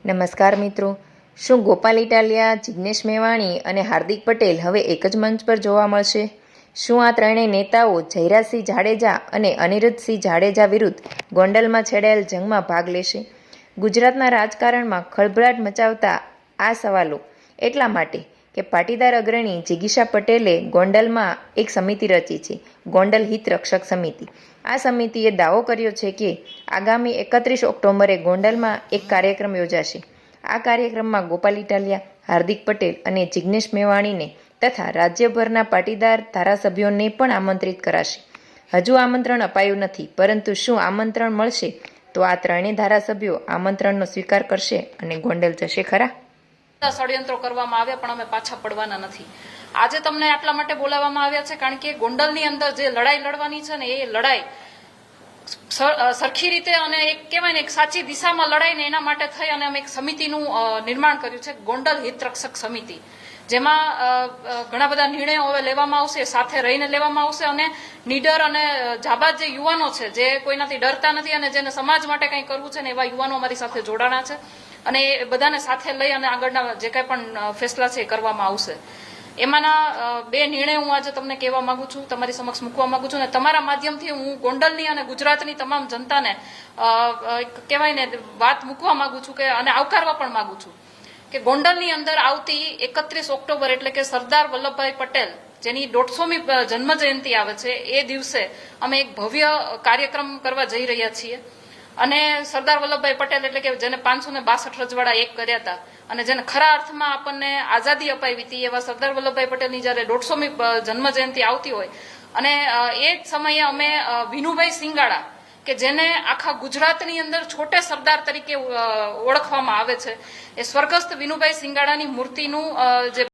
નમસ્કાર મિત્રો, શું ગોપાલ ઇટાલિયા, જિગ્નેશ મેવાણી અને હાર્દિક પટેલ હવે એક જ મંચ પર જોવા મળશે? શું આ ત્રણેય નેતાઓ જયરાજસિંહ જાડેજા અને અનિરુદ્ધસિંહ જાડેજા વિરુદ્ધ ગોંડલમાં છેડાયેલ જંગમાં ભાગ લેશે? ગુજરાતના રાજકારણમાં ખળભળાટ મચાવતા આ સવાલો એટલા માટે કે પાટીદાર અગ્રણી જિગીશા પટેલે ગોંડલમાં એક સમિતિ રચી છે, ગોંડલ હિત રક્ષક સમિતિ. આ સમિતિએ દાવો કર્યો છે કે આગામી 31 ઓક્ટોબરે ગોંડલમાં એક કાર્યક્રમ યોજાશે. આ કાર્યક્રમમાં ગોપાલ ઇટાલિયા, હાર્દિક પટેલ અને જિગ્નેશ મેવાણીને તથા રાજ્યભરના પાટીદાર ધારાસભ્યોને પણ આમંત્રિત કરાશે. હજુ આમંત્રણ અપાયું નથી, પરંતુ શું આમંત્રણ મળશે તો આ ત્રણેય ધારાસભ્યો આમંત્રણનો સ્વીકાર કરશે અને ગોંડલ જશે ખરા? ષડયંત્રો કરવામાં આવ્યા પણ અમે પાછા પડવાના નથી. આજે તમને આટલા માટે બોલાવવામાં આવ્યા છે કારણ કે ગોંડલની અંદર જે લડાઈ લડવાની છે ને એ લડાઈ સરખી રીતે અને એક કહેવાય ને એક સાચી દિશામાં લડાઈ ને એના માટે થઈ અને અમે એક સમિતિનું નિર્માણ કર્યું છે, ગોંડલ હિત રક્ષક સમિતિ. જેમાં ઘણા બધા નિર્ણયો હવે લેવામાં આવશે, સાથે રહીને લેવામાં આવશે અને નીડર અને જાબાજ જે યુવાનો છે, જે કોઈનાથી ડરતા નથી અને જેને સમાજ માટે કંઈ કરવું છે ને એવા યુવાનો અમારી સાથે જોડાણા છે અને એ બધાને સાથે લઈ અને આગળના જે કંઈ પણ ફેસલા છે એ કરવામાં આવશે. એમાંના બે નિર્ણય હું આજે તમને કહેવા માંગુ છું, તમારી સમક્ષ મૂકવા માંગુ છું અને તમારા માધ્યમથી હું ગોંડલની અને ગુજરાતની તમામ જનતાને કહેવાય ને વાત મૂકવા માંગુ છું કે અને આવકારવા પણ માંગુ છું કે ગોંડલની અંદર આવતી 31 ઓક્ટોબર એટલે કે સરદાર વલ્લભભાઈ પટેલ જેની 150મી જન્મ જયંતિ આવે છે એ દિવસે અમે એક ભવ્ય કાર્યક્રમ કરવા જઈ રહ્યા છીએ. અને સરદાર વલ્લભભાઈ પટેલ એટલે કે જેને 562 રજવાડા એક કર્યા હતા અને જેને ખરા અર્થમાં આપણને આઝાદી અપાવી હતી એવા સરદાર વલ્લભભાઈ પટેલની જયારે 150મી જન્મ જયંતિ આવતી હોય અને એ જ સમયે અમે વિનુભાઈ સિંગાડા કે જેને આખા ગુજરાતની અંદર છોટે સરદાર તરીકે ઓળખવામાં આવે છે, એ સ્વર્ગસ્થ વિનુભાઈ સિંગાડાની મૂર્તિનું જે